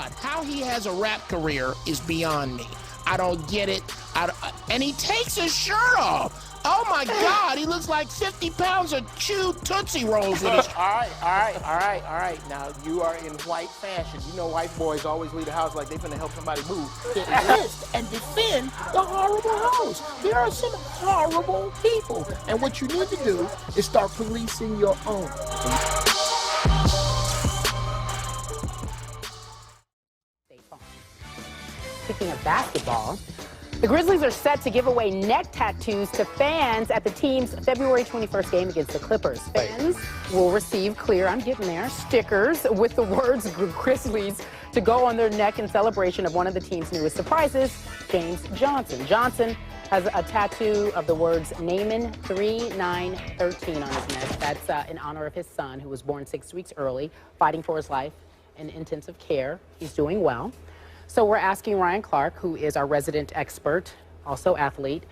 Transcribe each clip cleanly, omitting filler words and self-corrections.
God, how he has a rap career is beyond me. I don't get it. And he takes his shirt off. Oh my God, he looks like 50 pounds of chewed Tootsie Rolls with his... All right. Now, you are in white fashion. You know white boys always leave the house like they finna help somebody move. Resist and defend the horrible hoes. There are some horrible people. And what you need to do is start policing your own. Speaking of basketball, the Grizzlies are set to give away neck tattoos to fans at the team's February 21st game against the Clippers. Fans will receive I'm getting there, stickers with the words Grizzlies to go on their neck in celebration of one of the team's newest surprises, James Johnson. Johnson has a tattoo of the words Naaman 3913 on his neck. That's in honor of his son, who was born 6 weeks early, fighting for his life in intensive care. He's doing well. So we're asking Ryan Clark, who is our resident expert, also athlete,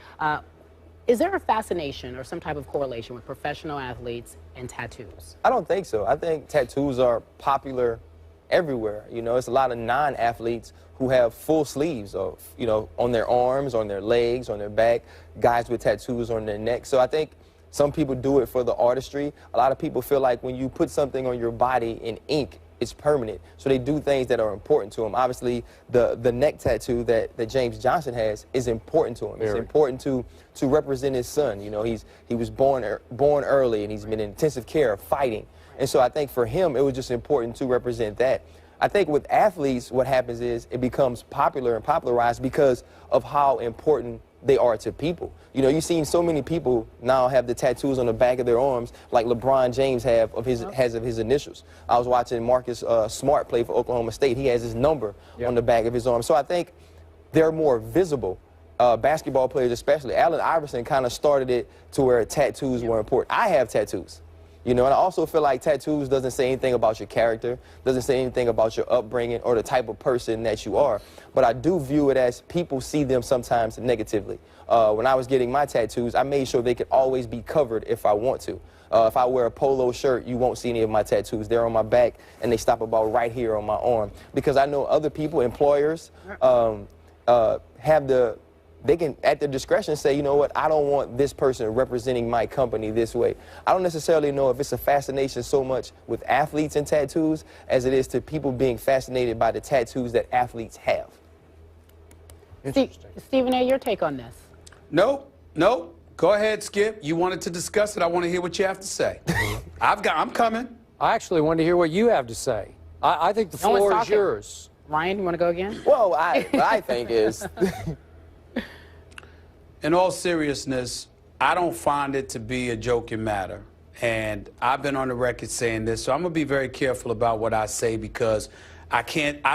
is there a fascination or some type of correlation with professional athletes and tattoos? I don't think so. I think tattoos are popular everywhere. You know, it's a lot of non-athletes who have full sleeves of, you know, on their arms, on their legs, on their back, guys with tattoos on their neck. So I think some people do it for the artistry. A lot of people feel like when you put something on your body in ink, it's permanent. So they do things that are important to them. Obviously, the neck tattoo that James Johnson has is important to him. It's important to represent his son. You know, he was born early, and he's been in intensive care fighting. And so I think for him, it was just important to represent that. I think with athletes, what happens is it becomes popular and popularized because of how important they are to people. You know, you've seen so many people now have the tattoos on the back of their arms like LeBron James has of his initials. I was watching Marcus Smart play for Oklahoma State. He has his number on the back of his arm. So I think they're more visible. Basketball players especially. Allen Iverson kind of started it to where tattoos were important. I have tattoos. You know, and I also feel like tattoos doesn't say anything about your character, doesn't say anything about your upbringing or the type of person that you are. But I do view it as people see them sometimes negatively. When I was getting my tattoos, I made sure they could always be covered if I want to. If I wear a polo shirt, you won't see any of my tattoos. They're on my back, and they stop about right here on my arm. Because I know other people, employers, they can, at their discretion, say, you know what, I don't want this person representing my company this way. I don't necessarily know if it's a fascination so much with athletes and tattoos as it is to people being fascinated by the tattoos that athletes have. Stephen A., your take on this? Nope. Go ahead, Skip. You wanted to discuss it. I want to hear what you have to say. I'm coming. I actually want to hear what you have to say. I think the floor is yours. Ryan, you want to go again? Well, what I think is... In all seriousness, I don't find it to be a joking matter. And I've been on the record saying this, so I'm going to be very careful about what I say because I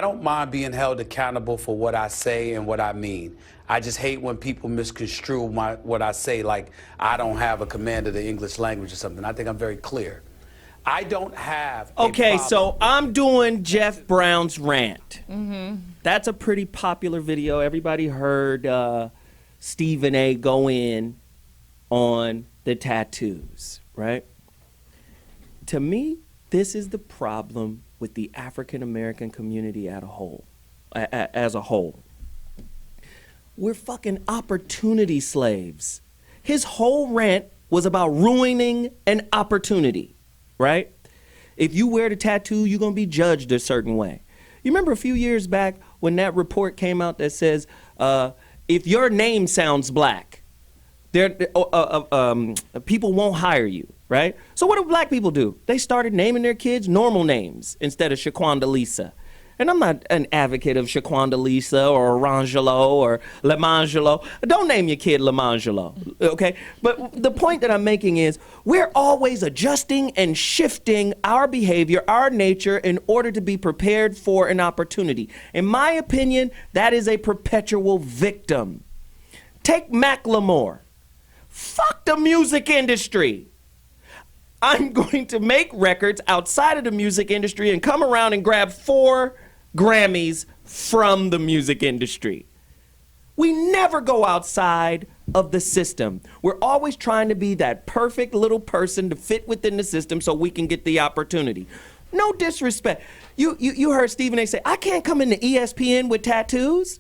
don't mind being held accountable for what I say and what I mean. I just hate when people misconstrue what I say like I don't have a command of the English language or something. I think I'm very clear. I don't have Okay, so I'm doing Jeff Brown's rant. That's a pretty popular video. Everybody heard Stephen A. go in on the tattoos, right? To me, this is the problem with the African American community as a whole. We're fucking opportunity slaves. His whole rant was about ruining an opportunity, right? If you wear the tattoo, you're gonna be judged a certain way. You remember a few years back when that report came out that says, if your name sounds black, people won't hire you, right? So what do black people do? They started naming their kids normal names instead of Shaquanda Lisa. And I'm not an advocate of Shaquanda Lisa or Orangelo or Lemangelo. Don't name your kid Lemangelo, okay? But the point that I'm making is we're always adjusting and shifting our behavior, our nature, in order to be prepared for an opportunity. In my opinion, that is a perpetual victim. Take Macklemore. Fuck the music industry. I'm going to make records outside of the music industry and come around and grab 4 Grammys from the music industry. We never go outside of the system. We're always trying to be that perfect little person to fit within the system so we can get the opportunity. No disrespect. You heard Stephen A say, I can't come into ESPN with tattoos.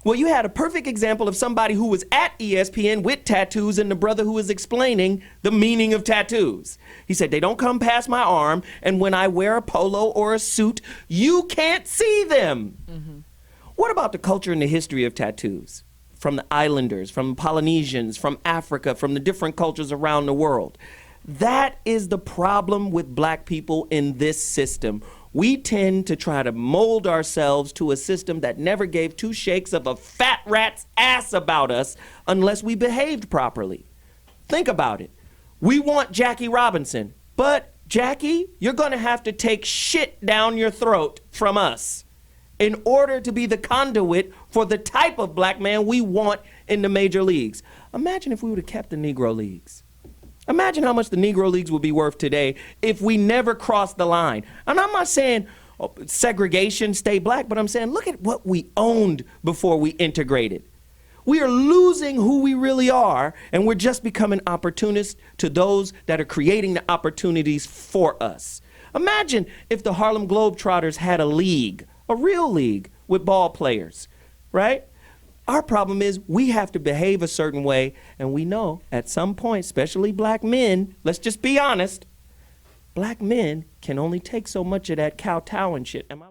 Well, you had a perfect example of somebody who was at ESPN with tattoos and the brother who was explaining the meaning of tattoos. He said, they don't come past my arm, and when I wear a polo or a suit, you can't see them. Mm-hmm. What about the culture and the history of tattoos? From the islanders, from Polynesians, from Africa, from the different cultures around the world. That is the problem with black people in this system. We tend to try to mold ourselves to a system that never gave two shakes of a fat rat's ass about us unless we behaved properly. Think about it. We want Jackie Robinson, but Jackie, you're gonna have to take shit down your throat from us in order to be the conduit for the type of black man we want in the major leagues. Imagine if we would have kept the Negro Leagues. Imagine how much the Negro Leagues would be worth today if we never crossed the line. And I'm not saying segregation, stay black, but I'm saying look at what we owned before we integrated. We are losing who we really are, and we're just becoming opportunists to those that are creating the opportunities for us. Imagine if the Harlem Globetrotters had a league, a real league with ball players, right? Our problem is we have to behave a certain way, and we know at some point, especially black men, let's just be honest, black men can only take so much of that kowtowing shit. Am I